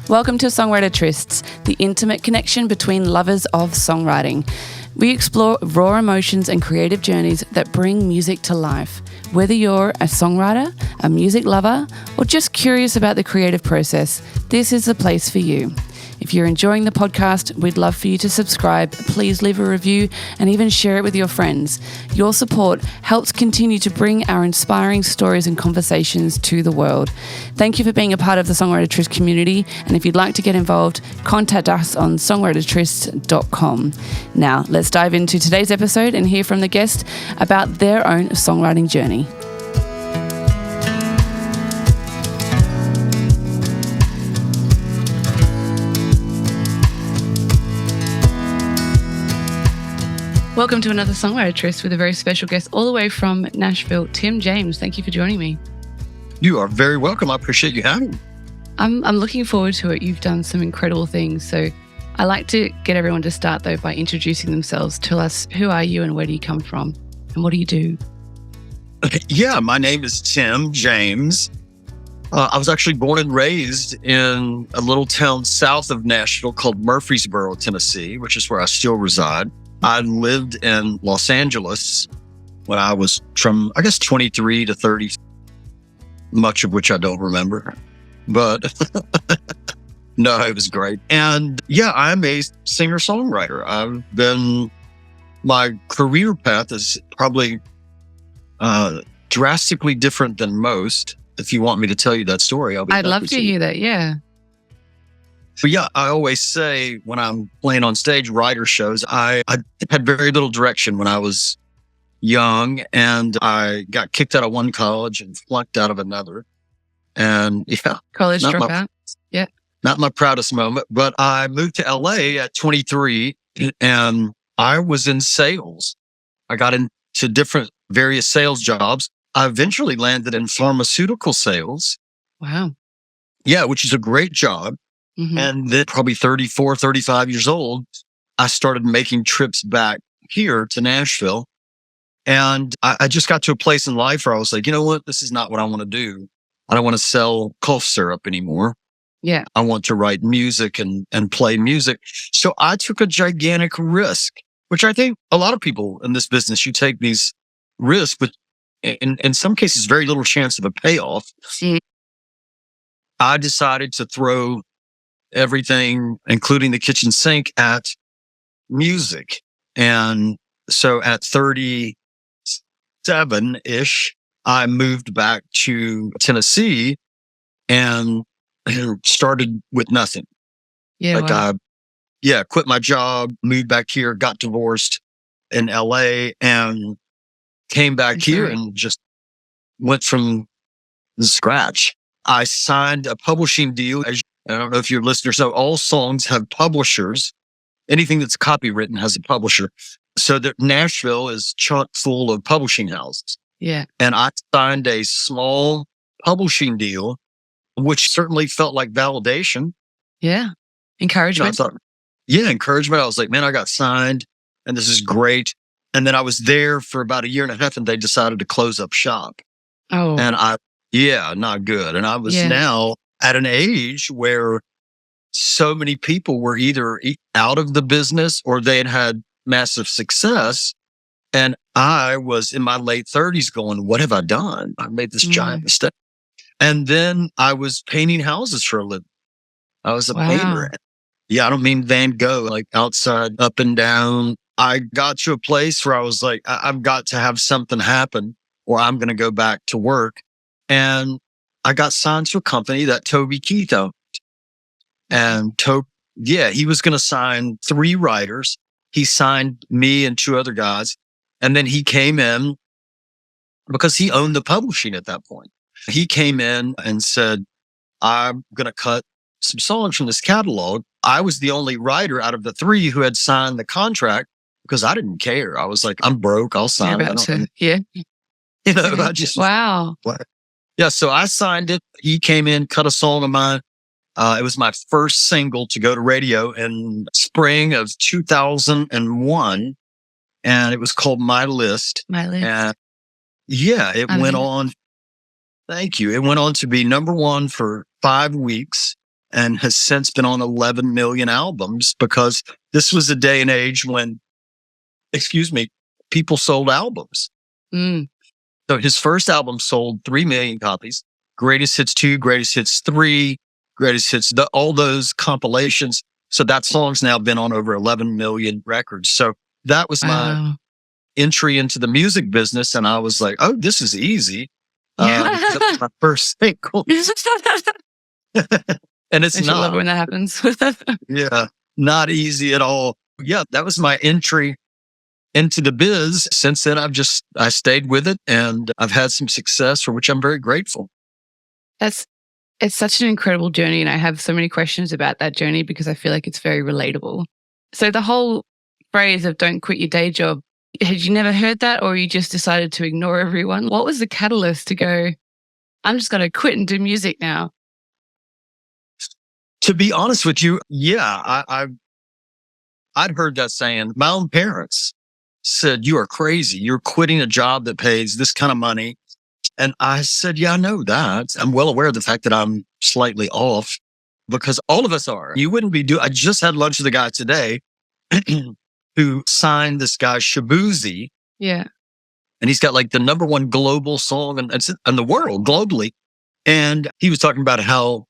Welcome to Songwriter Trysts, the intimate connection between lovers of songwriting. We explore raw emotions and creative journeys that bring music to life. Whether you're a songwriter, a music lover, or just curious about the creative process, this is the place for you. If you're enjoying the podcast, we'd love for you to subscribe. Please leave a review and even share it with your friends. Your support helps continue to bring our inspiring stories and conversations to the world. Thank you for being a part of the Songwriter Trysts community. And if you'd like to get involved, contact us on songwritertrysts.com. Now, let's dive into today's episode and hear from the guest about their own songwriting journey. Welcome to another Songwriter Tryst with a very special guest all the way from Nashville, Tim James. Thank you for joining me. You are very welcome. I appreciate you having me. I'm looking forward to it. You've done some incredible things. So I like to get everyone to start, though, by introducing themselves. Tell us, who are you and where do you come from? And what do you do? Yeah, my name is Tim James. I was actually born and raised in a little town south of Nashville called Murfreesboro, Tennessee, which is where I still reside. I lived in Los Angeles when I was from, 23 to 30, much of which I don't remember. But no, it was great. And yeah, I'm a singer-songwriter. My career path is probably drastically different than most. If you want me to tell you that story, I'd love to hear that, yeah. But yeah, I always say when I'm playing on stage writer shows, I had very little direction when I was young, and I got kicked out of one college and flunked out of another. And yeah, college dropout. Yeah, not my proudest moment. But I moved to LA at 23, and I was in sales. I got into various sales jobs. I eventually landed in pharmaceutical sales. Wow. Yeah, which is a great job. Mm-hmm. And then probably 34, 35 years old, I started making trips back here to Nashville. And I just got to a place in life where I was like, you know what? This is not what I want to do. I don't want to sell cough syrup anymore. Yeah. I want to write music and play music. So I took a gigantic risk, which I think a lot of people in this business, you take these risks, but in some cases, very little chance of a payoff. Mm. I decided to throw everything, including the kitchen sink, at music. And so at 37-ish, I moved back to Tennessee and started with nothing. Yeah. Wow. I quit my job, moved back here, got divorced in LA, and came back here and just went from scratch. I signed a publishing deal. I don't know if your listeners know, all songs have publishers. Anything that's copywritten has a publisher. So that Nashville is chock full of publishing houses. Yeah. And I signed a small publishing deal, which certainly felt like validation. Yeah. Encouragement. Encouragement. I was like, man, I got signed and this is great. And then I was there for about a year and a half and they decided to close up shop. Oh. And not good. And I was now at an age where so many people were either out of the business or they had massive success. And I was in my late 30s going, what have I done? I made this giant mistake. And then I was painting houses for a living. I was a painter. Yeah, I don't mean Van Gogh, like outside, up and down. I got to a place where I was like, I've got to have something happen or I'm going to go back to work. And I got signed to a company that Toby Keith owned. And he was going to sign 3 writers. He signed me and 2 other guys. And then he came in because he owned the publishing at that point. He came in and said, I'm going to cut some songs from this catalog. I was the only writer out of the 3 who had signed the contract because I didn't care. I was like, I'm broke. I'll sign it. Yeah. I just, wow. Yeah, so I signed it. He came in, cut a song of mine. It was my first single to go to radio in spring of 2001, and it was called My List. My List. And it went on. Thank you. It went on to be number 1 for 5 weeks and has since been on 11 million albums, because this was a day and age when, people sold albums. So his first album sold 3 million copies. Greatest Hits 2, Greatest Hits 3, Greatest Hits, all those compilations. So that song's now been on over 11 million records. So that was my entry into the music business. And I was like, oh, this is easy. That was my first single. And it's not. I love it when that happens. Yeah, not easy at all. Yeah, that was my entry into the biz. Since then, I stayed with it, and I've had some success, for which I'm very grateful. It's such an incredible journey, and I have so many questions about that journey because I feel like it's very relatable. So the whole phrase of "don't quit your day job," had you never heard that, or you just decided to ignore everyone? What was the catalyst to go, I'm just going to quit and do music now? To be honest with you, yeah, I'd heard that saying. My own parents said, "You are crazy. You're quitting a job that pays this kind of money." And I said, yeah, I know that. I'm well aware of the fact that I'm slightly off, because all of us are. You wouldn't be I just had lunch with a guy today who signed this guy Shabuzi. Yeah. And he's got like the #1 global song in the world globally. And he was talking about how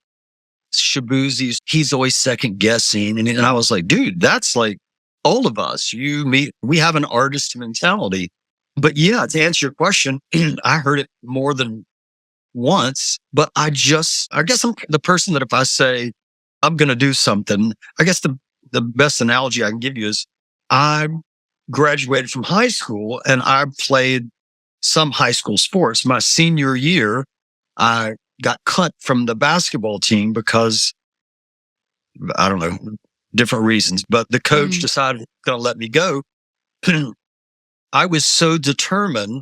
Shabuzi's, he's always second guessing. And I was like, dude, that's like all of us. We have an artist mentality. But yeah, to answer your question, I heard it more than once, but I guess I'm the person that if I say I'm going to do something, I guess the best analogy I can give you is I graduated from high school and I played some high school sports. My senior year, I got cut from the basketball team because, I don't know, different reasons, but the coach decided going to let me go. I was so determined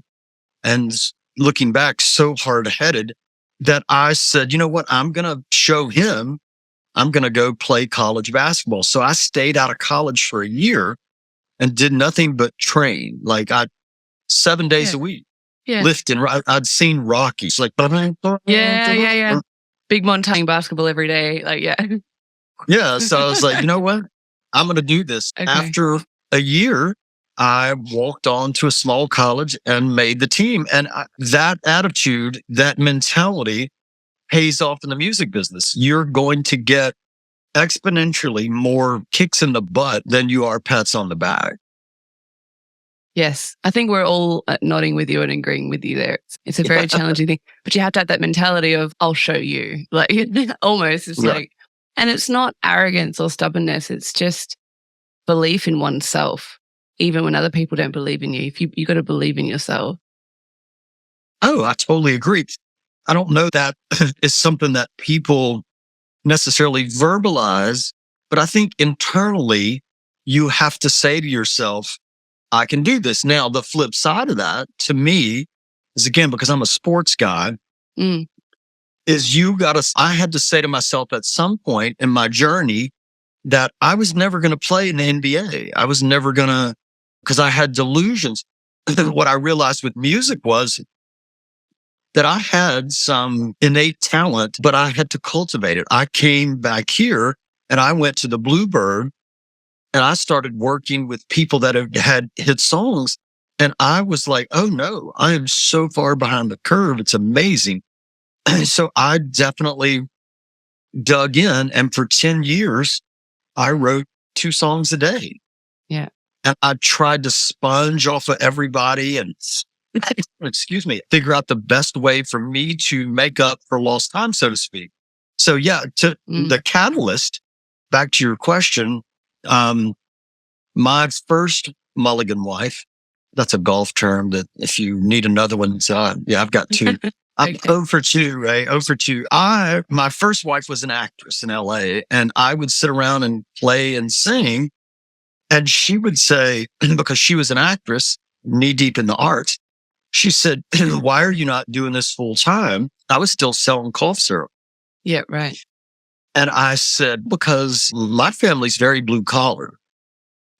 and, looking back, so hard-headed that I said, you know what? I'm going to show him. I'm going to go play college basketball. So I stayed out of college for a year and did nothing but train. Like 7 days a week, lifting. I'd seen Rocky. It's like, yeah. Big Montana basketball every day. Like, yeah. Yeah. So I was like, you know what? I'm going to do this. Okay. After a year, I walked on to a small college and made the team. And that attitude, that mentality pays off in the music business. You're going to get exponentially more kicks in the butt than you are pats on the back. Yes. I think we're all nodding with you and agreeing with you there. It's a very challenging thing, but you have to have that mentality of, I'll show you. Like, almost, it's like, and it's not arrogance or stubbornness. It's just belief in oneself. Even when other people don't believe in you, you got to believe in yourself. Oh, I totally agree. I don't know that is something that people necessarily verbalize, but I think internally you have to say to yourself, I can do this. Now, the flip side of that to me is, again, because I'm a sports guy, is I had to say to myself at some point in my journey that I was never going to play in the NBA. I was never going to, because I had delusions. What I realized with music was that I had some innate talent, but I had to cultivate it. I came back here and I went to the Bluebird and I started working with people that had hit songs. And I was like, oh no, I am so far behind the curve. It's amazing. So I definitely dug in. And for 10 years, I wrote 2 songs a day. Yeah. And I tried to sponge off of everybody and, figure out the best way for me to make up for lost time, so to speak. So yeah, the catalyst, back to your question, my first mulligan wife, that's a golf term that if you need another one, I've got 2. I'm 0 for 2, right? 0 for 2. My first wife was an actress in LA, and I would sit around and play and sing. And she would say, because she was an actress, knee deep in the art, she said, why are you not doing this full time? I was still selling cough syrup. Yeah, right. And I said, because my family's very blue collar.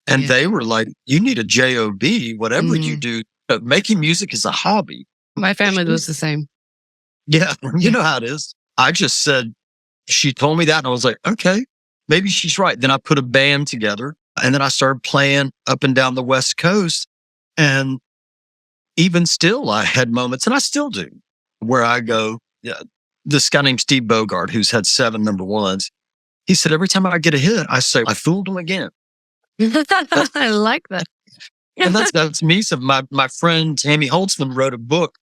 And they were like, you need a job, whatever you do. Making music is a hobby. My family was the same. Yeah, you know how it is. I just said, she told me that, and I was like, okay, maybe she's right. Then I put a band together, and then I started playing up and down the West Coast. And even still, I had moments, and I still do, where I go, yeah, this guy named Steve Bogart, who's had 7 number ones, he said, every time I get a hit, I say, I fooled him again. I like that. And that's me. So my friend Tammy Holtzman wrote a book,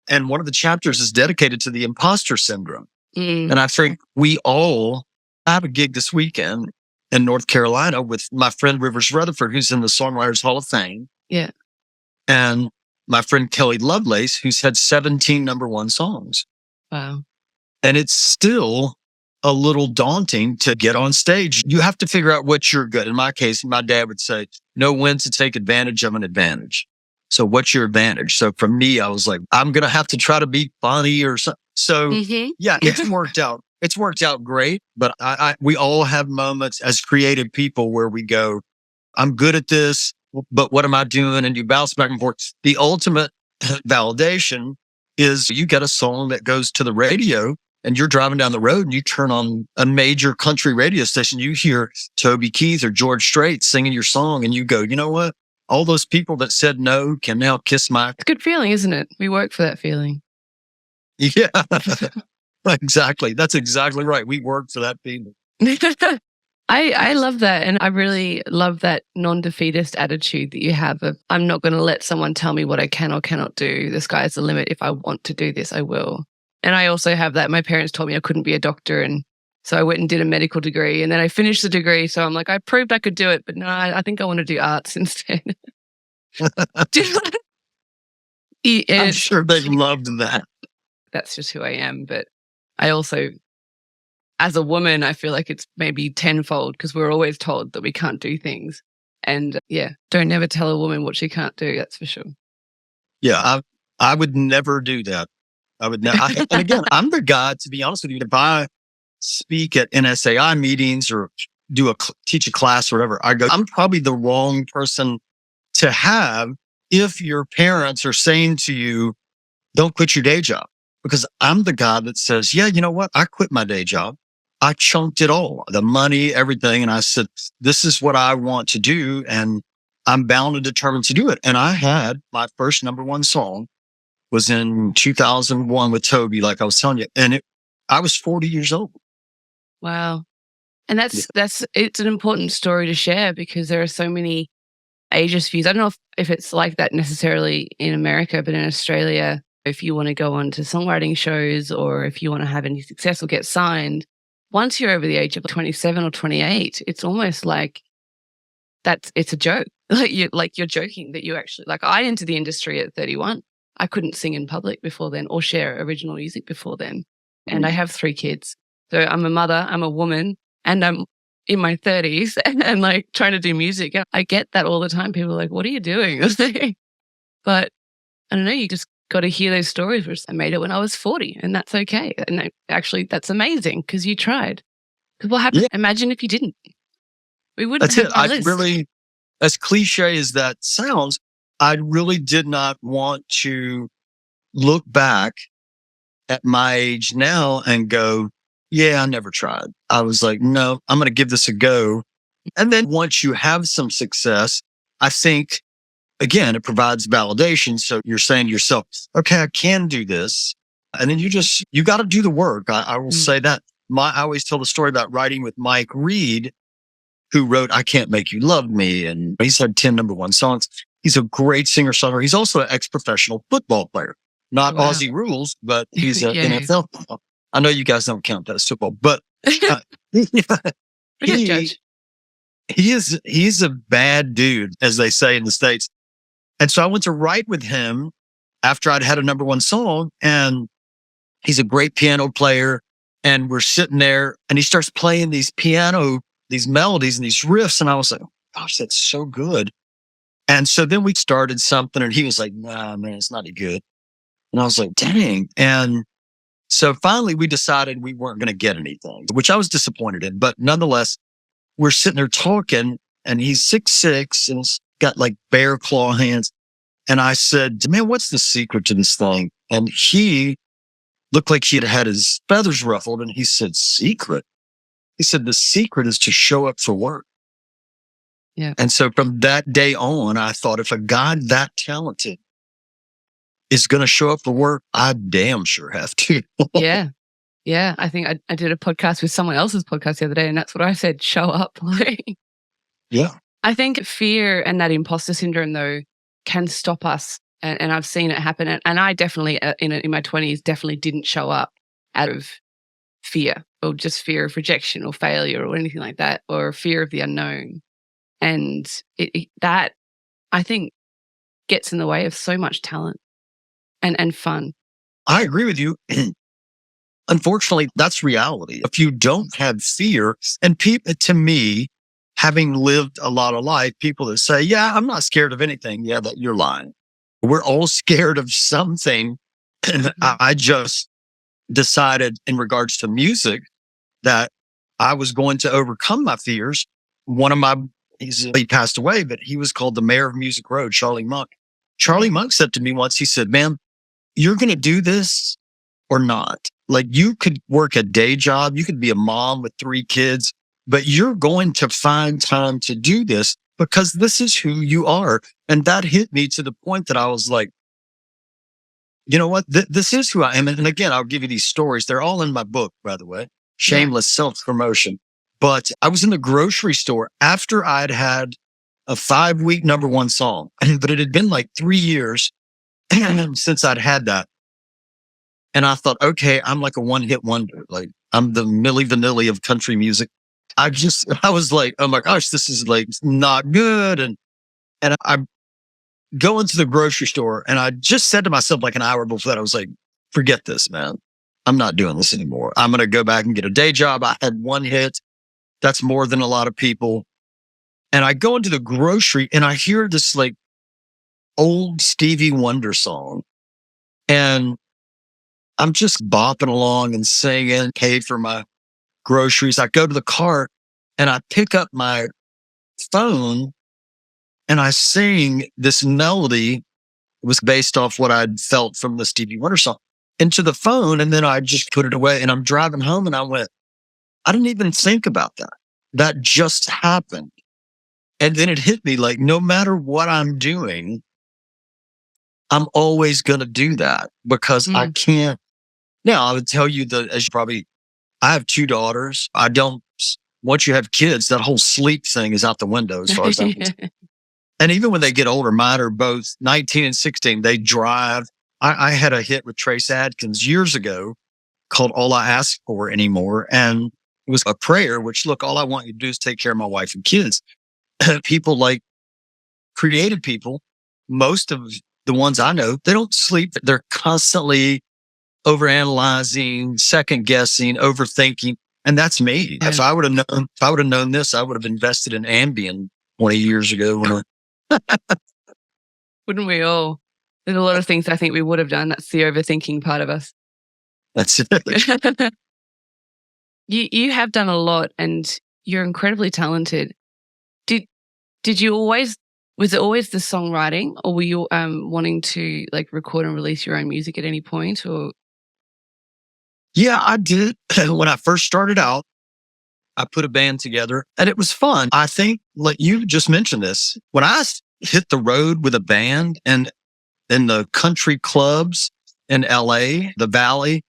and one of the chapters is dedicated to the imposter syndrome. And I think I have a gig this weekend in North Carolina with my friend Rivers Rutherford, who's in the Songwriters Hall of Fame. Yeah. And my friend Kelly Lovelace, who's had 17 number one songs. Wow. And it's still a little daunting to get on stage. You have to figure out what you're good. In my case, my dad would say, know when to take advantage of an advantage. So what's your advantage? So for me, I was like, I'm going to have to try to be funny or something. So yeah, it's worked out. It's worked out great. But we all have moments as creative people where we go, I'm good at this, but what am I doing? And you bounce back and forth. The ultimate validation is you get a song that goes to the radio, and you're driving down the road and you turn on a major country radio station. You hear Toby Keith or George Strait singing your song, and you go, you know what? All those people that said no can now kiss my... It's a good feeling, isn't it? We work for that feeling. Yeah, exactly. That's exactly right. We work for that feeling. I love that. And I really love that non-defeatist attitude that you have of, I'm not going to let someone tell me what I can or cannot do. The sky's the limit. If I want to do this, I will. And I also have that. My parents told me I couldn't be a doctor. And so I went and did a medical degree. And then I finished the degree. So I'm like, I proved I could do it. But no, I think I want to do arts instead. I'm sure they loved that. That's just who I am. But I also, as a woman, I feel like it's maybe tenfold because we're always told that we can't do things. And yeah, don't never tell a woman what she can't do. That's for sure. Yeah, I would never do that. I would never. And again, I'm the guy, to be honest with you, if I speak at NSAI meetings or teach a class or whatever, I go, I'm probably the wrong person to have if your parents are saying to you, don't quit your day job. Because I'm the guy that says, yeah, you know what? I quit my day job. I chunked it all, the money, everything. And I said, this is what I want to do. And I'm bound and determined to do it. And I had my first number one song was in 2001 with Toby, like I was telling you. And I was 40 years old. Wow. And it's an important story to share because there are so many ageist views. I don't know if it's like that necessarily in America, but in Australia, if you want to go on to songwriting shows or if you want to have any success or get signed, once you're over the age of 27 or 28, it's almost like it's a joke. You're joking that you actually, like I entered the industry at 31. I couldn't sing in public before then or share original music before then. And I have 3 kids. So I'm a mother, I'm a woman, and I'm in my 30s and like trying to do music. I get that all the time. People are like, what are you doing? But I don't know, you just got to hear those stories where I made it when I was 40 and that's okay. And that's amazing because you tried. Because what happened? Yeah. Imagine if you didn't. We wouldn't have a list. Really, as cliche as that sounds, I really did not want to look back at my age now and go, yeah, I never tried. I was like, no, I'm going to give this a go. And then once you have some success, I think, again, it provides validation. So you're saying to yourself, okay, I can do this. And then you got to do the work. I will say that. I always tell the story about writing with Mike Reed, who wrote I Can't Make You Love Me. And he's had 10 number one songs. He's a great singer-songwriter. He's also an ex-professional football player. Not Aussie rules, but he's an NFL. I know you guys don't count that as football, but he's a bad dude, as they say in the States. And so I went to write with him after I'd had a number one song, and he's a great piano player. And we're sitting there and he starts playing these melodies and these riffs. And I was like, gosh, that's so good. And so then we started something and he was like, nah, man, it's not any good. And I was like, dang. And so finally we decided we weren't going to get anything, which I was disappointed in. But nonetheless, we're sitting there talking and he's 6'6" and he's got like bear claw hands. And I said, man, what's the secret to this thing? And he looked like he had had his feathers ruffled. And he said, secret? He said, the secret is to show up for work. Yeah. And so from that day on, I thought, if a guy that talented is going to show up for work, I damn sure have to. Yeah. Yeah. I think I did a podcast with someone else's podcast the other day, and that's what I said, show up. Yeah. I think fear and that imposter syndrome, though, can stop us. And I've seen it happen. And I definitely, in my 20s, definitely didn't show up out of fear, or just fear of rejection or failure or anything like that, or fear of the unknown. And that, I think, gets in the way of so much talent and fun. I agree with you. Unfortunately, that's reality. If you don't have fear, and people, to me, having lived a lot of life, people that say, yeah, I'm not scared of anything. Yeah, that you're lying. We're all scared of something. I just decided in regards to music that I was going to overcome my fears. One of my, he passed away, but he was called the mayor of Music Row, Charlie Monk. Charlie Monk said to me once, he said, man, you're going to do this or not. Like, you could work a day job, you could be a mom with 3 kids, but you're going to find time to do this because this is who you are. And that hit me to the point that I was like, you know what? This is who I am. And again, I'll give you these stories. They're all in my book, by the way. Shameless self-promotion. But I was in the grocery store after I'd had a 5-week #1 song, but it had been like 3 years since I'd had that. And I thought, okay, I'm like a one-hit wonder. Like, I'm the Milli Vanilli of country music. I was like, oh my gosh, this is like not good. And I go into the grocery store, and I just said to myself like an hour before that, I was like, forget this, man. I'm not doing this anymore. I'm going to go back and get a day job. I had 1 hit. That's more than a lot of people. And I go into the grocery and I hear this like old Stevie Wonder song. And I'm just bopping along and singing, pay for my groceries. I go to the cart and I pick up my phone and I sing this melody. It was based off what I'd felt from the Stevie Wonder song into the phone. And then I just put it away, and I'm driving home and I went, I didn't even think about that. That just happened. And then it hit me like, no matter what I'm doing, I'm always going to do that because I can't. Now, I would tell you that, as you probably, I have 2 daughters. Once you have kids, that whole sleep thing is out the window as far as I'm concerned. And even when they get older, mine are both 19 and 16. They drive. I had a hit with Trace Adkins years ago called All I Ask For Anymore. And it was a prayer, which, look, all I want you to do is take care of my wife and kids. People like creative people, most of the ones I know, they don't sleep. They're constantly overanalyzing, second guessing, overthinking. And that's me. If I would have known this, I would have invested in Ambien 20 years ago. Wouldn't we all? There's a lot of things I think we would have done. That's the overthinking part of us. That's it. You have done a lot, and you're incredibly talented. Did you always, was it always the songwriting, or were you wanting to like record and release your own music at any point? Or Yeah, I did. When I first started out, I put a band together and it was fun. I think, like you just mentioned this, when I hit the road with a band and in the country clubs in LA, the Valley,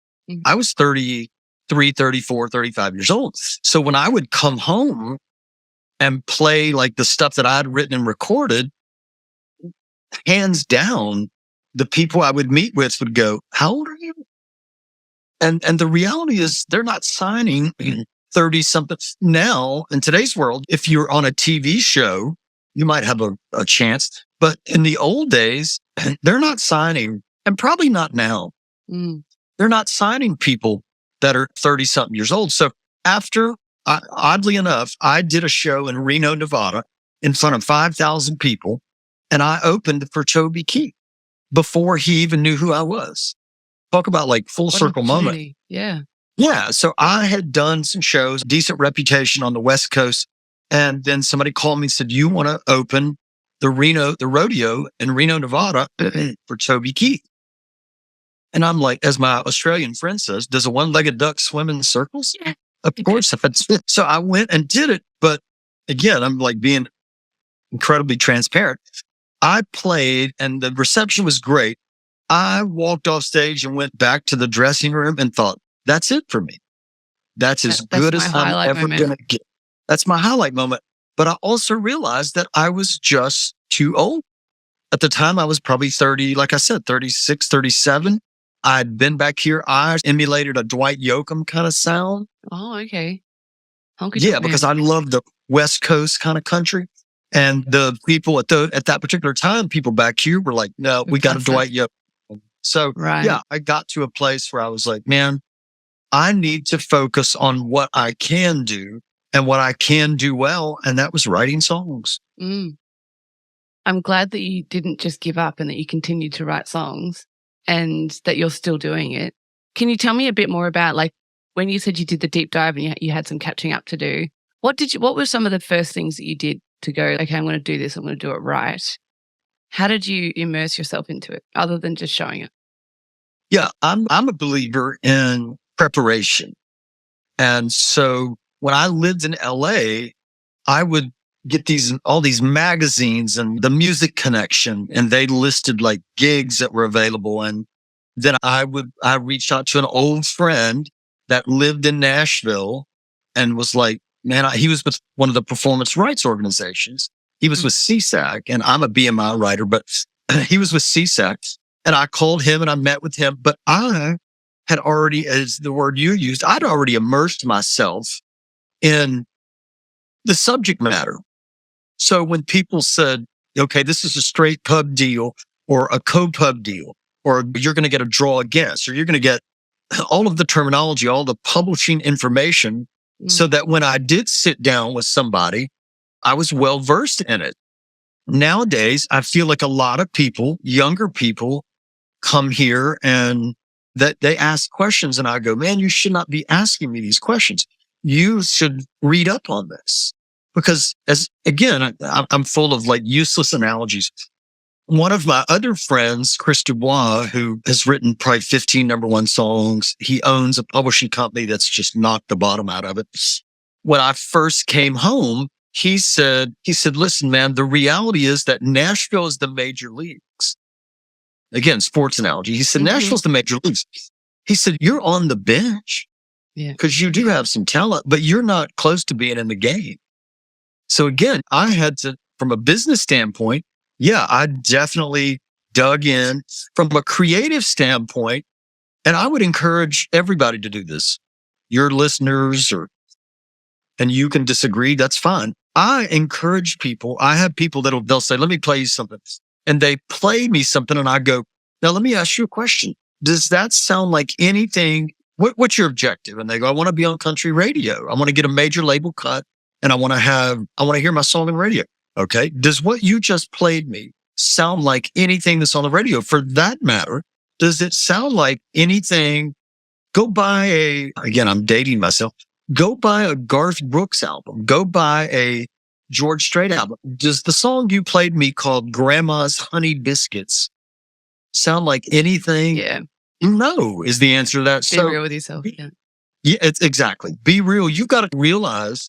I was 33, 34, 35 years old. So when I would come home and play like the stuff that I'd written and recorded, hands down, the people I would meet with would go, how old are you? And the reality is they're not signing 30 something. Now, in today's world, if you're on a TV show, you might have a chance. But in the old days, they're not signing, and probably not now. They're not signing people that are 30 something years old. So after, oddly enough, I did a show in Reno, Nevada in front of 5,000 people, and I opened for Toby Keith before he even knew who I was. Talk about like full circle moment. Yeah. Yeah. So I had done some shows, decent reputation on the West Coast. And then somebody called me and said, you want to open the rodeo in Reno, Nevada for Toby Keith? And I'm like, as my Australian friend says, does a one-legged duck swim in circles? Yeah. Of course. So I went and did it. But again, I'm like being incredibly transparent. I played and the reception was great. I walked off stage and went back to the dressing room and thought, that's it for me. That's as good as I'm ever going to get. That's my highlight moment. But I also realized that I was just too old. At the time, I was probably 30, like I said, 36, 37. I'd been back here. I emulated a Dwight Yoakam kind of sound. Oh, okay. Yeah, because I love the West Coast kind of country. And the people at that particular time, people back here were like, no, we got a Dwight Yoakam. So, yeah, I got to a place where I was like, man, I need to focus on what I can do and what I can do well. And that was writing songs. I'm glad that you didn't just give up and that you continued to write songs and that you're still doing it. Can you tell me a bit more about, like, when you said you did the deep dive and you had some catching up to do, what were some of the first things that you did to go, okay, I'm going to do this, I'm going to do it right? How did you immerse yourself into it other than just showing it? Yeah, I'm a believer in preparation. And so when I lived in LA, I would get all these magazines and the Music Connection, and they listed like gigs that were available. And then I reached out to an old friend that lived in Nashville and was like, man, he was with one of the performance rights organizations. He was with CSAC, and I'm a BMI writer, but he was with CSAC. And I called him and I met with him, but I had already, as the word you used, I'd already immersed myself in the subject matter. So when people said, okay, this is a straight pub deal or a co-pub deal, or you're going to get a draw against, or you're going to get all of the terminology, all the publishing information, so that when I did sit down with somebody, I was well versed in it. Nowadays, I feel like a lot of people, younger people, come here and that they ask questions, and I go, man, you should not be asking me these questions. You should read up on this. Because I'm full of like useless analogies. One of my other friends, Chris Dubois, who has written probably 15 #1 songs, he owns a publishing company that's just knocked the bottom out of it. When I first came home, he said, listen, man, the reality is that Nashville is the major leagues. Again, sports analogy. He said, Nashville's the major leagues. He said, you're on the bench because you do have some talent, but you're not close to being in the game. So again, I had to, from a business standpoint, I definitely dug in from a creative standpoint. And I would encourage everybody to do this. Your listeners, and you can disagree, that's fine. I encourage people. I have people they'll say, let me play you something. And they play me something and I go, now let me ask you a question. Does that sound like anything? What's your objective? And they go, I want to be on country radio. I want to get a major label cut. And I want to hear my song on radio. Okay. Does what you just played me sound like anything that's on the radio? For that matter, does it sound like anything? Go buy I'm dating myself. Go buy a Garth Brooks album. Go buy a George Strait album. Does the song you played me called Grandma's Honey Biscuits sound like anything? Yeah. No, is the answer to that. Be real with yourself. Yeah, it's exactly. Be real. You've got to realize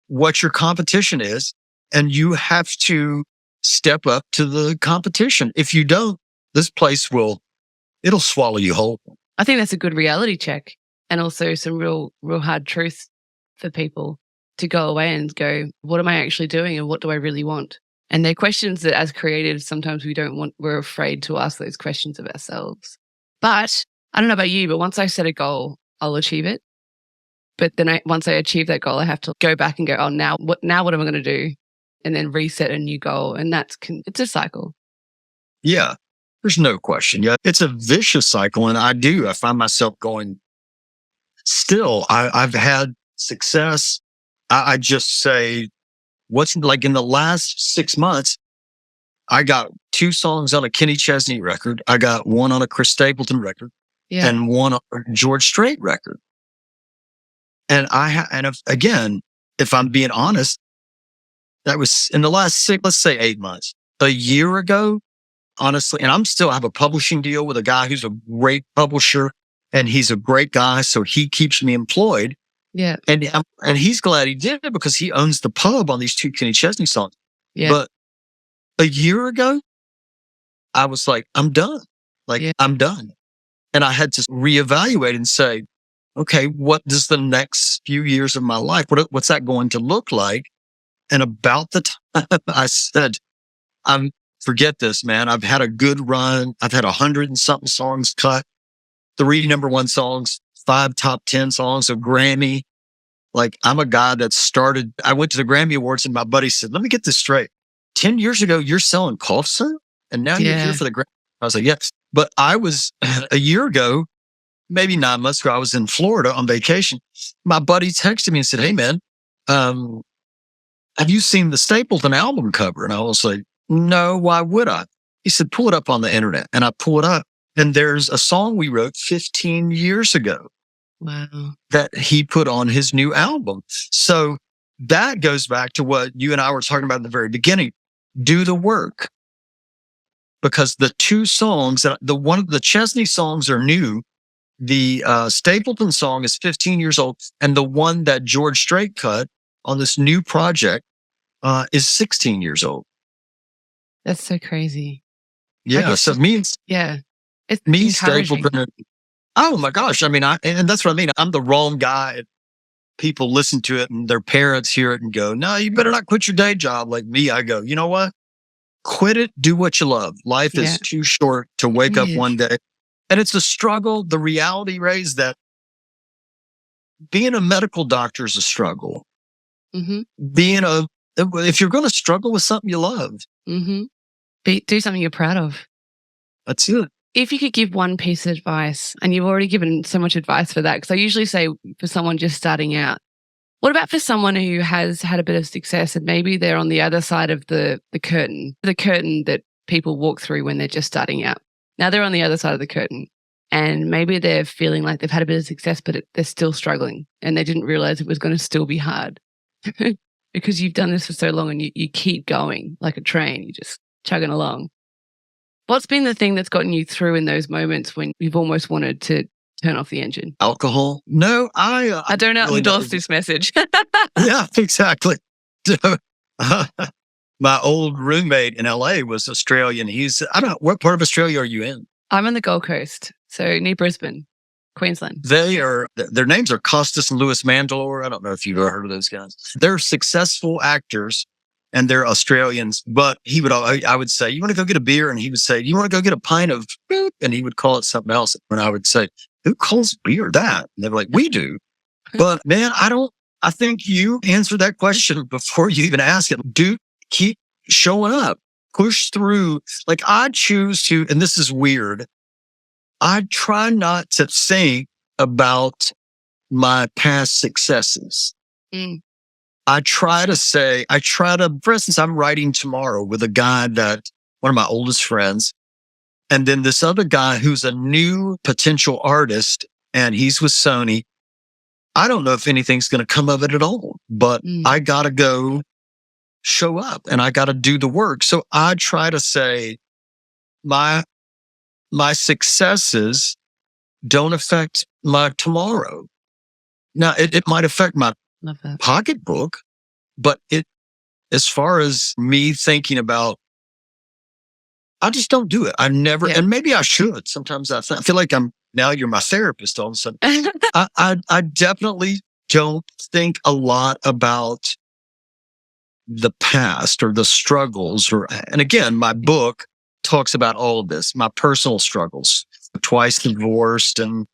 what your competition is, and you have to step up to the competition. If you don't, this place it'll swallow you whole. I think that's a good reality check, and also some real hard truth for people to go away and go, what am I actually doing and what do I really want? And they're questions that as creatives, sometimes we're afraid to ask those questions of ourselves. But I don't know about you, but once I set a goal, I'll achieve it. But then once I achieve that goal, I have to go back and go, oh, now what am I going to do? And then reset a new goal. And it's a cycle. Yeah, there's no question. Yeah, it's a vicious cycle. And I find myself going, still, I've had success. I just say, what's like in the last 6 months, I got 2 songs on a Kenny Chesney record. I got 1 on a Chris Stapleton record and 1 on a George Strait record. And if I'm being honest, that was in the last 8 months. A year ago, honestly, and I'm still have a publishing deal with a guy who's a great publisher, and he's a great guy. So he keeps me employed. Yeah. And he's glad he did it because he owns the pub on these two Kenny Chesney songs. Yeah. But a year ago, I was like, I'm done. I'm done. And I had to reevaluate and say, okay, what does the next few years of my life, what's that going to look like? And about the time I said, forget this, man. I've had a good run. I've had 100 and something songs cut, 3 #1 songs, 5 top 10 songs, a Grammy. Like, I'm a guy that started, I went to the Grammy Awards and my buddy said, let me get this straight. 10 years ago, you're selling cough syrup and now you're here for the Grammy. I was like, yes. But I was a year ago, maybe 9 months ago, I was in Florida on vacation. My buddy texted me and said, hey man, have you seen the Stapleton album cover? And I was like, no, why would I? He said, pull it up on the internet. And I pull it up and there's a song we wrote 15 years ago. Wow. That he put on his new album. So that goes back to what you and I were talking about in the very beginning. Do the work. Because the 2 songs, the Chesney songs are new. The Stapleton song is 15 years old. And the one that George Strait cut on this new project is 16 years old. That's so crazy. Yeah. So it means, it's me, Stapleton. Oh my gosh. I mean, and that's what I mean. I'm the wrong guy. People listen to it and their parents hear it and go, no, you better not quit your day job. Like me, I go, you know what? Quit it. Do what you love. Life is too short to wake up one day. And it's a struggle. The reality, Rae, is that being a medical doctor is a struggle. Mm-hmm. If you're going to struggle with something you love, do something you're proud of. That's it. If you could give one piece of advice, and you've already given so much advice for that, because I usually say for someone just starting out, what about for someone who has had a bit of success and maybe they're on the other side of the curtain that people walk through when they're just starting out? Now they're on the other side of the curtain and maybe they're feeling like they've had a bit of success, but they're still struggling and they didn't realize it was going to still be hard because you've done this for so long and you keep going like a train, you're just chugging along. What's been the thing that's gotten you through in those moments when you've almost wanted to turn off the engine? Alcohol? No, I don't really endorse this message. Yeah, exactly. My old roommate in LA was Australian. What part of Australia are you in? I'm on the Gold Coast, so near Brisbane, Queensland. Their names are Costas and Louis Mandylor. I don't know if you've ever heard of those guys. They're successful actors. And they're Australians, but I would say, you want to go get a beer? And he would say, you want to go get a pint of, and he would call it something else. And I would say, who calls beer that? And they were like, we do. But man, I think you answered that question before you even ask it. Keep showing up, push through. Like I choose to, and this is weird. I try not to think about my past successes. I try to, for instance, I'm writing tomorrow with a guy one of my oldest friends. And then this other guy who's a new potential artist and he's with Sony. I don't know if anything's going to come of it at all, but I got to go show up and I got to do the work. So I try to say my successes don't affect my tomorrow. Now it might affect my pocketbook, but as far as me thinking about, I just don't do it. I never, and maybe I should. Sometimes I feel like now you're my therapist all of a sudden. I definitely don't think a lot about the past or the struggles and again, my book talks about all of this, my personal struggles, twice divorced and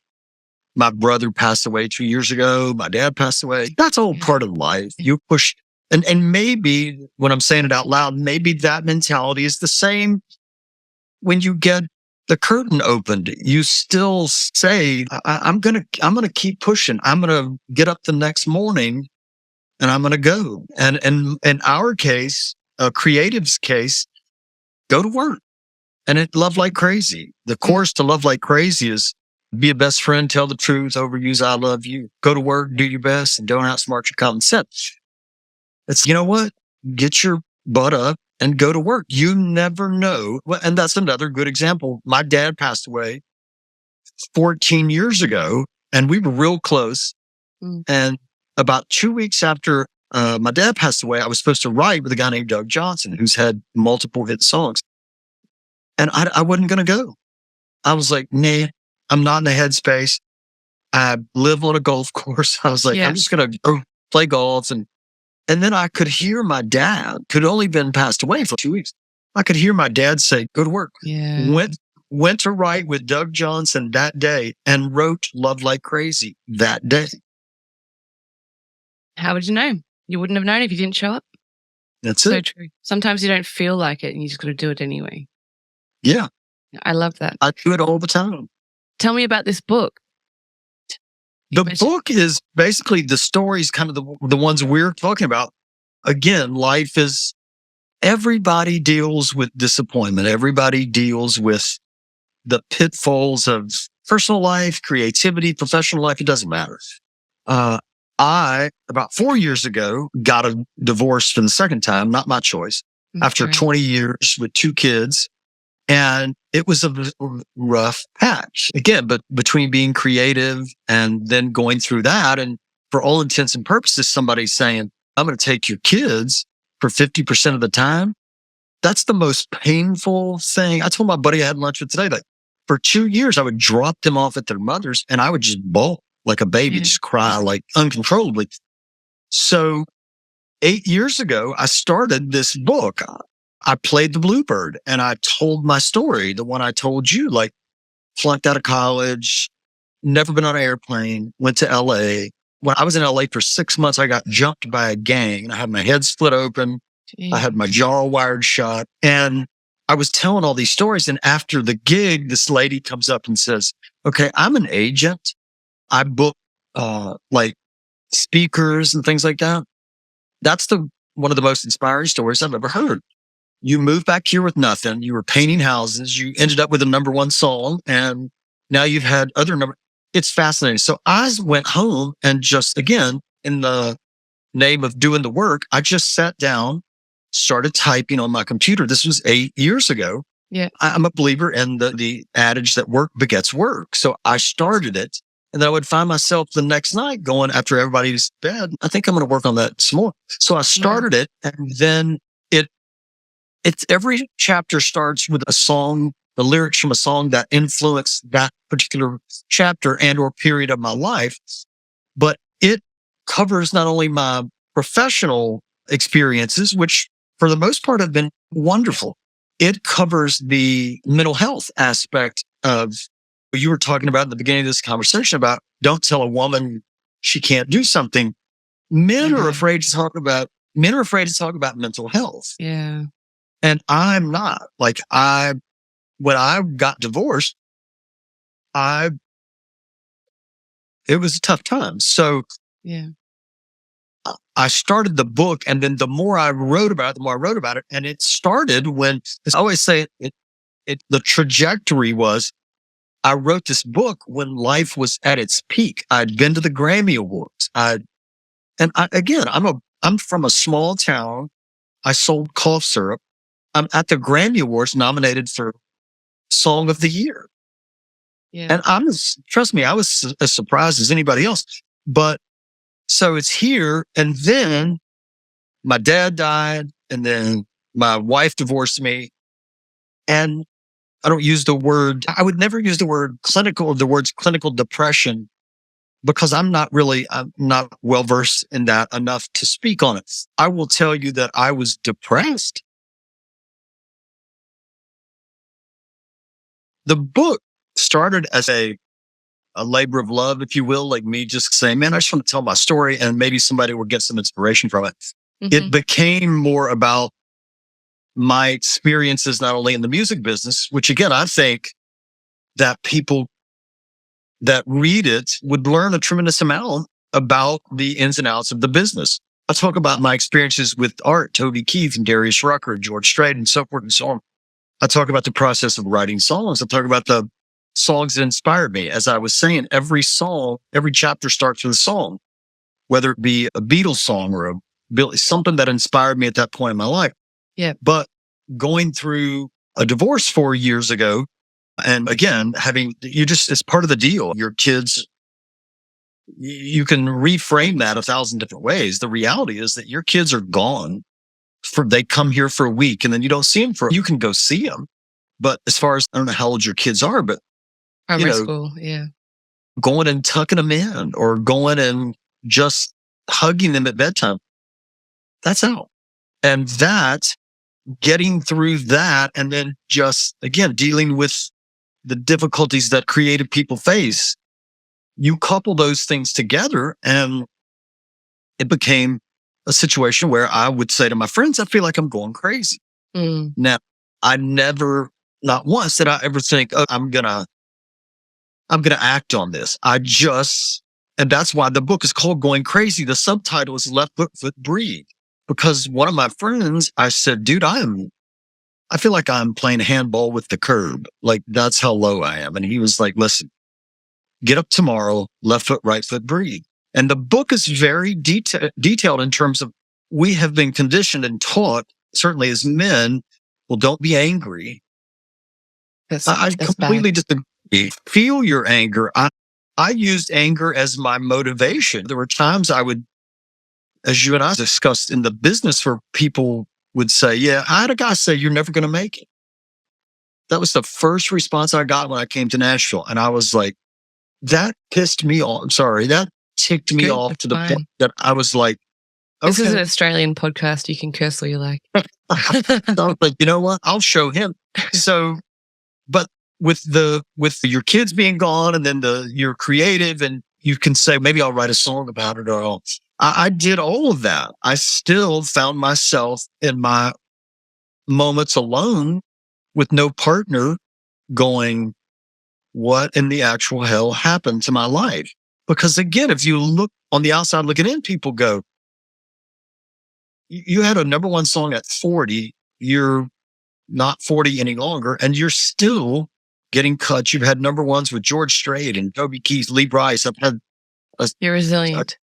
my brother passed away 2 years ago. My dad passed away. That's all part of life. You push. And maybe when I'm saying it out loud, maybe that mentality is the same when you get the curtain opened. You still say, I'm going to keep pushing. I'm going to get up the next morning and I'm going to go. And in our case, a creative's case, go to work and love like crazy. The course to love like crazy is be a best friend, tell the truth, overuse I love you, go to work, do your best, and don't outsmart your common sense. It's, you know what? Get your butt up and go to work. You never know. And that's another good example. My dad passed away 14 years ago, and we were real close. And about 2 weeks after my dad passed away, I was supposed to write with a guy named Doug Johnson, who's had multiple hit songs. And I wasn't going to go. I was like, nah, I'm not in the headspace. I live on a golf course. I was like, I'm just going to go play golf. And then I could hear my dad, could only been passed away for 2 weeks. I could hear my dad say, go to work. Yeah. Went to write with Doug Johnson that day and wrote Love Like Crazy that day. How would you know? You wouldn't have known if you didn't show up. That's so it. True. Sometimes you don't feel like it and you just got to do it anyway. Yeah. I love that. I do it all the time. Tell me about this book. The book is basically the stories, kind of the ones we're talking about. Again, life is, everybody deals with disappointment. Everybody deals with the pitfalls of personal life, creativity, professional life. It doesn't matter. I, about 4 years ago, got a divorce for the second time, not my choice, after 20 years with 2 kids. And it was a rough patch. Again, but between being creative and then going through that, and for all intents and purposes, somebody's saying, I'm going to take your kids for 50% of the time. That's the most painful thing. I told my buddy I had lunch with today, like, for 2 years, I would drop them off at their mother's and I would just bawl like a baby, just cry like uncontrollably. So 8 years ago, I started this book. I played the Bluebird and I told my story, the one I told you, like flunked out of college, never been on an airplane, went to LA. When I was in LA for 6 months, I got jumped by a gang. I had my head split open. I had my jaw wired shut, and I was telling all these stories. And after the gig, this lady comes up and says, okay, I'm an agent. I book, like speakers and things like that. That's one of the most inspiring stories I've ever heard. You moved back here with nothing. You were painting houses. You ended up with a #1 song, and now you've had other number. It's fascinating. So I went home and just, again, in the name of doing the work, I just sat down, started typing on my computer. This was 8 years ago. Yeah. I'm a believer in the adage that work begets work. So I started it, and then I would find myself the next night going, after everybody's bed, I think I'm going to work on that some more. So I started it, and then it's every chapter starts with a song, the lyrics from a song that influenced that particular chapter and or period of my life. But it covers not only my professional experiences, which for the most part have been wonderful. It covers the mental health aspect of what you were talking about in the beginning of this conversation about don't tell a woman she can't do something. Men are afraid to talk about mental health. Yeah. And I'm not. Like when I got divorced, it was a tough time. So I started the book, and then the more I wrote about it, and it started when, I always say the trajectory was, I wrote this book when life was at its peak. I'd been to the Grammy Awards. I'm from a small town. I sold cough syrup. I'm at the Grammy Awards nominated for Song of the Year. Yeah. And trust me, I was as surprised as anybody else. But so it's here. And then my dad died, and then my wife divorced me. And I would never use the words clinical depression, because I'm not well versed in that enough to speak on it. I will tell you that I was depressed. The book started as a labor of love, if you will, like me just saying, man, I just want to tell my story and maybe somebody will get some inspiration from it. It became more about my experiences, not only in the music business, which again, I think that people that read it would learn a tremendous amount about the ins and outs of the business. I talk about my experiences with art, Toby Keith and Darius Rucker, George Strait, and so forth and so on. I talk about the process of writing songs. I talk about the songs that inspired me. As I was saying, every chapter starts with a song, whether it be a Beatles song or something that inspired me at that point in my life. Yeah. But going through a divorce 4 years ago, and again, it's part of the deal. Your kids, you can reframe that 1,000 different ways. The reality is that your kids are gone they come here for a week and then you don't see them you can go see them. But as far as, I don't know how old your kids are, but primary school, yeah. Going and tucking them in or going and just hugging them at bedtime, that's out. And getting through that, and then just, again, dealing with the difficulties that creative people face, you couple those things together, and it became a situation where I would say to my friends, I feel like I'm going crazy. Now, not once did I ever think, oh, I'm gonna act on this. And that's why the book is called Going Crazy. The subtitle is Left Foot Breathe. Because one of my friends, I said, dude, I feel like I'm playing handball with the curb. Like, that's how low I am. And he was like, listen, get up tomorrow, left foot, right foot, breathe. And the book is very detailed in terms of, we have been conditioned and taught, certainly as men, well, don't be angry. I completely disagree. Feel your anger. I used anger as my motivation. There were times I would, as you and I discussed in the business, where people would say, yeah, I had a guy say, you're never going to make it. That was the first response I got when I came to Nashville. And I was like, that pissed me off. I'm sorry. That ticked me off to the point that I was like, okay. This is an Australian podcast. You can curse all you like. I was like, you know what? I'll show him. So, but with your kids being gone, and then you're creative, and you can say, maybe I'll write a song about it, or I did all of that. I still found myself in my moments alone with no partner going, what in the actual hell happened to my life? Because again, if you look on the outside looking in, people go, you had a number one song at 40. You're not 40 any longer, and you're still getting cuts. You've had number ones with George Strait and Toby Keith, Lee Brice. You're resilient.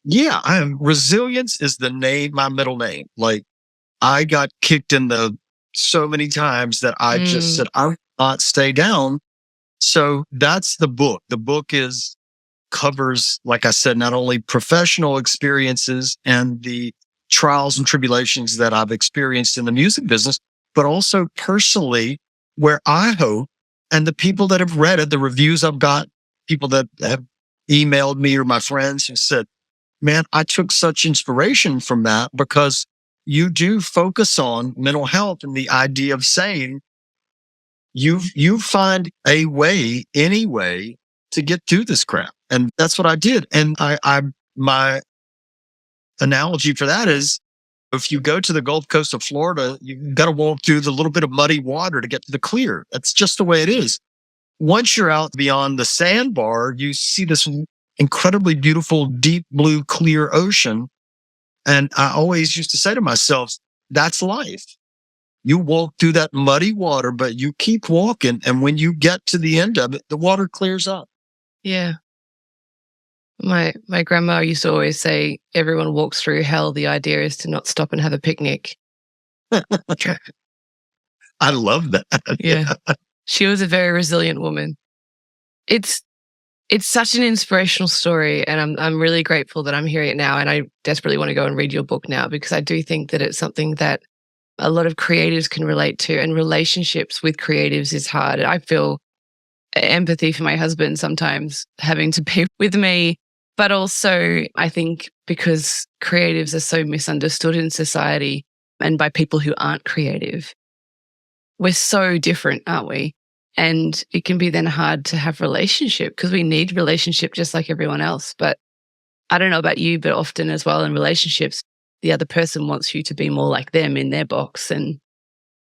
Yeah, I am. Resilience is my middle name. Like, I got kicked in so many times that I just said, I will not stay down. So that's the book. The book covers, like I said, not only professional experiences and the trials and tribulations that I've experienced in the music business, but also personally, where I hope, and the people that have read it, the reviews I've got, people that have emailed me or my friends who said, man, I took such inspiration from that, because you do focus on mental health and the idea of saying, you find a way, any way, to get through this crap. And that's what I did. And my analogy for that is, if you go to the Gulf Coast of Florida, you've got to walk through the little bit of muddy water to get to the clear. That's just the way it is. Once you're out beyond the sandbar, you see this incredibly beautiful, deep blue, clear ocean. And I always used to say to myself, that's life. You walk through that muddy water, but you keep walking. And when you get to the end of it, the water clears up. Yeah. My grandma used to always say, everyone walks through hell. The idea is to not stop and have a picnic. I love that. Yeah. She was a very resilient woman. It's such an inspirational story, and I'm really grateful that I'm hearing it now, and I desperately want to go and read your book now, because I do think that it's something that a lot of creatives can relate to, and relationships with creatives is hard. I feel empathy for my husband sometimes having to be with me, but also I think because creatives are so misunderstood in society and by people who aren't creative. We're so different, aren't we? And it can be then hard to have relationship, because we need relationship just like everyone else. But I don't know about you, but often as well in relationships, the other person wants you to be more like them in their box. And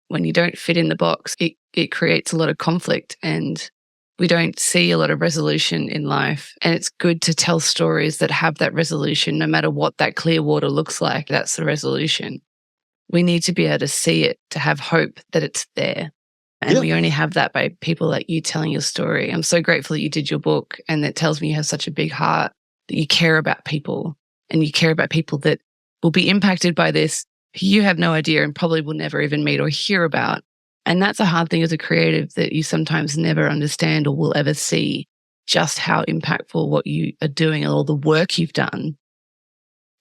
when you don't fit in the box, it creates a lot of conflict, and we don't see a lot of resolution in life. And it's good to tell stories that have that resolution, no matter what that clear water looks like. That's the resolution. We need to be able to see it, to have hope that it's there. And we only have that by people like you telling your story. I'm so grateful that you did your book, and that tells me you have such a big heart, that you care about people, and you care about people that will be impacted by this, you have no idea and probably will never even meet or hear about. And that's a hard thing as a creative, that you sometimes never understand or will ever see just how impactful what you are doing and all the work you've done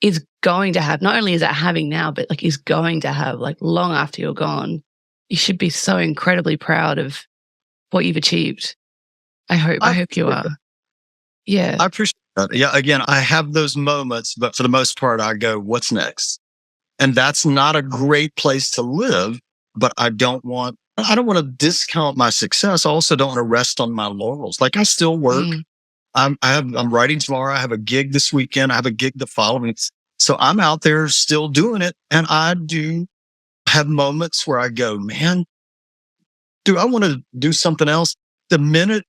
is going to have. Not only is it having now, but like is going to have like long after you're gone. You should be so incredibly proud of what you've achieved. I hope you are. Yeah. I appreciate that. Yeah. Again, I have those moments, but for the most part, I go, what's next? And that's not a great place to live, but I don't want to discount my success. I also don't want to rest on my laurels. Like I still work. I'm writing tomorrow. I have a gig this weekend. I have a gig the following. So I'm out there still doing it. And I do have moments where I go, man, I want to do something else. The minute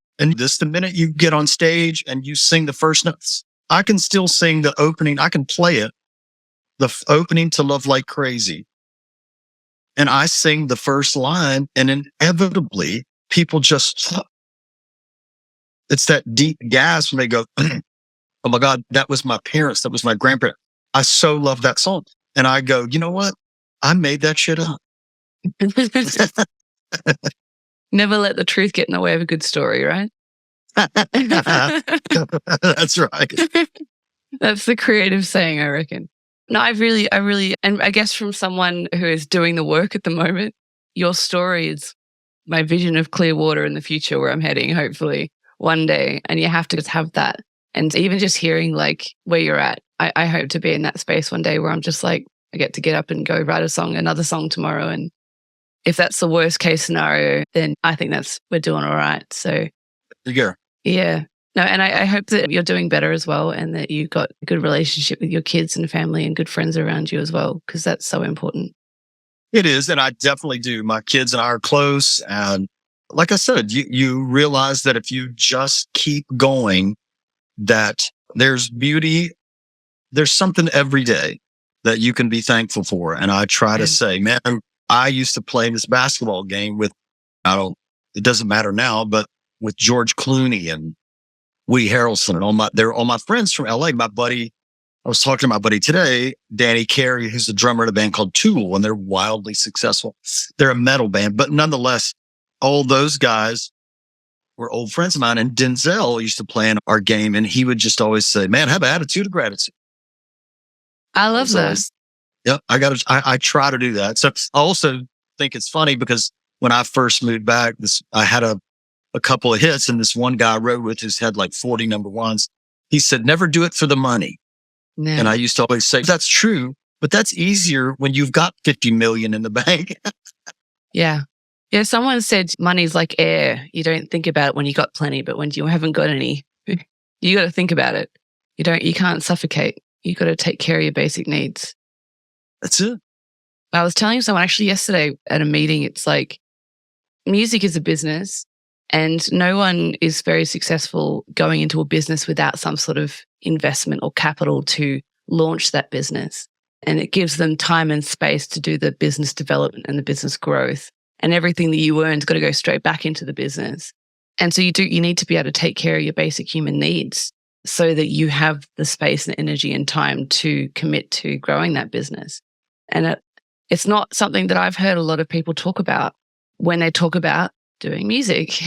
you get on stage and you sing the first notes, I can still sing the opening. I can play it, the opening to Love Like Crazy. And I sing the first line, and inevitably people just, it's that deep gasp when they go, oh my God, that was my parents. That was my grandparents. I so love that song. And I go, you know what? I made that shit up. Never let the truth get in the way of a good story, right? That's right. That's the creative saying, I reckon. No, I really, and I guess from someone who is doing the work at the moment, your story is my vision of clear water in the future where I'm heading, hopefully one day. And you have to just have that. And even just hearing like where you're at, I hope to be in that space one day where I'm just like, I get to get up and go write another song tomorrow. And if that's the worst case scenario, then I think we're doing all right. So yeah. No, and I hope that you're doing better as well, and that you've got a good relationship with your kids and family and good friends around you as well, because that's so important. It is. And I definitely do. My kids and I are close. And like I said, you realize that if you just keep going, that there's beauty, there's something every day that you can be thankful for. And I try to say, man, I used to play this basketball game with, it doesn't matter now, but with George Clooney and Woody Harrelson and they're all my friends from LA. My buddy, I was talking to my buddy today, Danny Carey, who's the drummer in a band called Tool, and they're wildly successful. They're a metal band, but nonetheless, all those guys were old friends of mine. And Denzel used to play in our game, and he would just always say, man, have an attitude of gratitude. I love that. Yeah, I try to do that. So I also think it's funny because when I first moved back, I had a couple of hits, and this one guy I rode with who's had like 40 number ones. He said, never do it for the money. No. And I used to always say, that's true, but that's easier when you've got 50 million in the bank. Yeah. Yeah. Someone said money's like air. You don't think about it when you got plenty, but when you haven't got any, you got to think about it. You can't suffocate. You got to take care of your basic needs. That's it. I was telling someone actually yesterday at a meeting, it's like music is a business. And no one is very successful going into a business without some sort of investment or capital to launch that business. And it gives them time and space to do the business development and the business growth. And everything that you earn's got to go straight back into the business. And so you need to be able to take care of your basic human needs so that you have the space and energy and time to commit to growing that business. And it's not something that I've heard a lot of people talk about when they talk about doing music.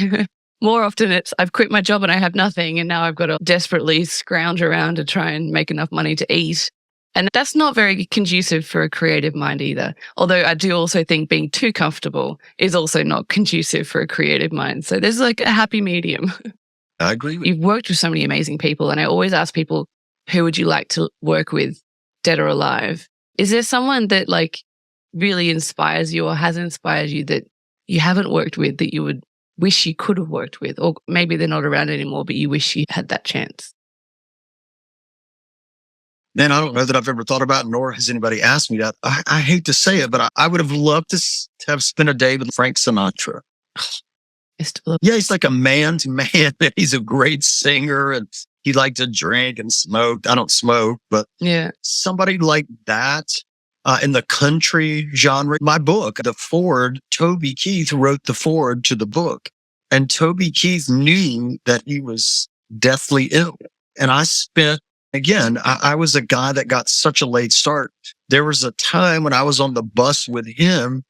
More often it's, I've quit my job and I have nothing, and now I've got to desperately scrounge around to try and make enough money to eat. And that's not very conducive for a creative mind either. Although I do also think being too comfortable is also not conducive for a creative mind. So there's like a happy medium. I agree with you. You've worked with so many amazing people, and I always ask people, who would you like to work with, dead or alive? Is there someone that like really inspires you or has inspired you that you haven't worked with that you would wish you could have worked with? Or maybe they're not around anymore, but you wish you had that chance? Man, I don't know that I've ever thought about, nor has anybody asked me that. I hate to say it, but I would have loved to have spent a day with Frank Sinatra. Yeah, he's like a man's man. He's a great singer, and he liked to drink and smoke. I don't smoke, but yeah, somebody like that. In the country genre, my book, Toby Keith wrote the foreword to the book. And Toby Keith knew that he was deathly ill. And I spent Again, I was a guy that got such a late start. There was a time when I was on the bus with him,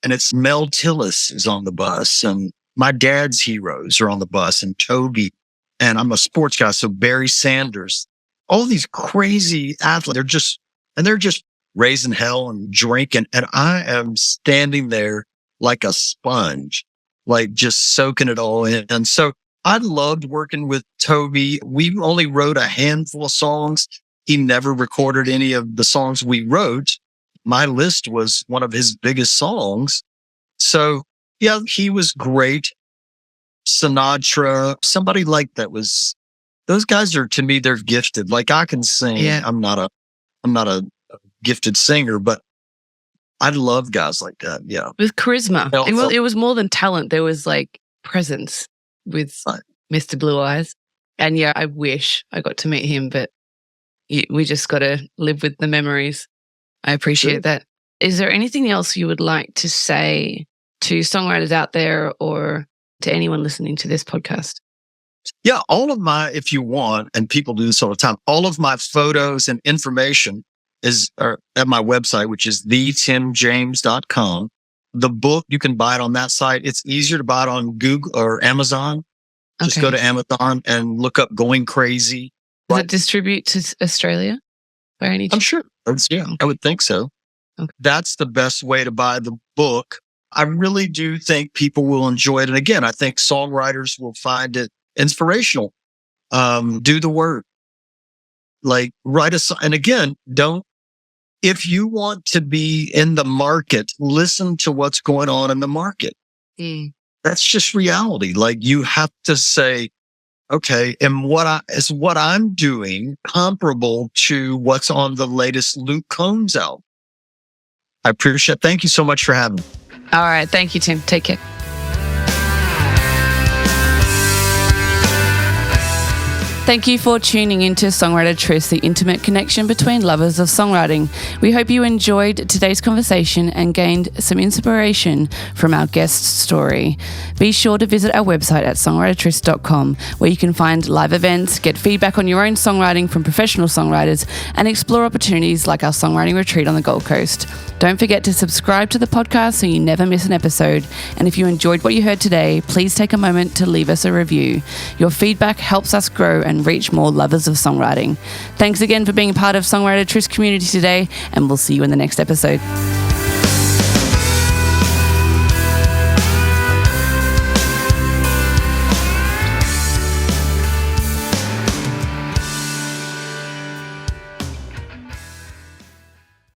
and it's Mel Tillis is on the bus, and my dad's heroes are on the bus, and Toby, and I'm a sports guy, so Barry Sanders, all these crazy athletes, they're just raising hell and drinking, and I am standing there like a sponge, like just soaking it all in. And so I loved working with Toby. We only wrote a handful of songs. He never recorded any of the songs we wrote. My List was one of his biggest songs. So yeah, he was great. Sinatra, somebody like that those guys are, to me, they're gifted. Like I can sing. Yeah. I'm not a gifted singer, but I love guys like that. Yeah. With charisma. It was more than talent. There was like presence with Mr. Blue Eyes. And yeah, I wish I got to meet him, but we just got to live with the memories. I appreciate that. Is there anything else you would like to say to songwriters out there or to anyone listening to this podcast? Yeah, if you want, and people do this all the time, all of my photos and information are at my website, which is thetimjames.com. The book, you can buy it on that site. It's easier to buy it on Google or Amazon. Just go to Amazon and look up Going Crazy. Does it distribute to Australia by any chance? I'm sure. I would think so. Okay. That's the best way to buy the book. I really do think people will enjoy it. And again, I think songwriters will find it inspirational. Do the work. Like write a song. And again, if you want to be in the market, listen to what's going on in the market. That's just reality. Like you have to say, okay, is what I'm doing comparable to what's on the latest Luke Combs album? I appreciate it. Thank you so much for having me. All right. Thank you, Tim. Take care. Thank you for tuning into Songwriter Trysts, the intimate connection between lovers of songwriting. We hope you enjoyed today's conversation and gained some inspiration from our guest's story. Be sure to visit our website at songwritertrysts.com, where you can find live events, get feedback on your own songwriting from professional songwriters, and explore opportunities like our songwriting retreat on the Gold Coast. Don't forget to subscribe to the podcast so you never miss an episode. And if you enjoyed what you heard today, please take a moment to leave us a review. Your feedback helps us grow and reach more lovers of songwriting. Thanks again for being a part of Songwriter Trysts community today, and we'll see you in the next episode.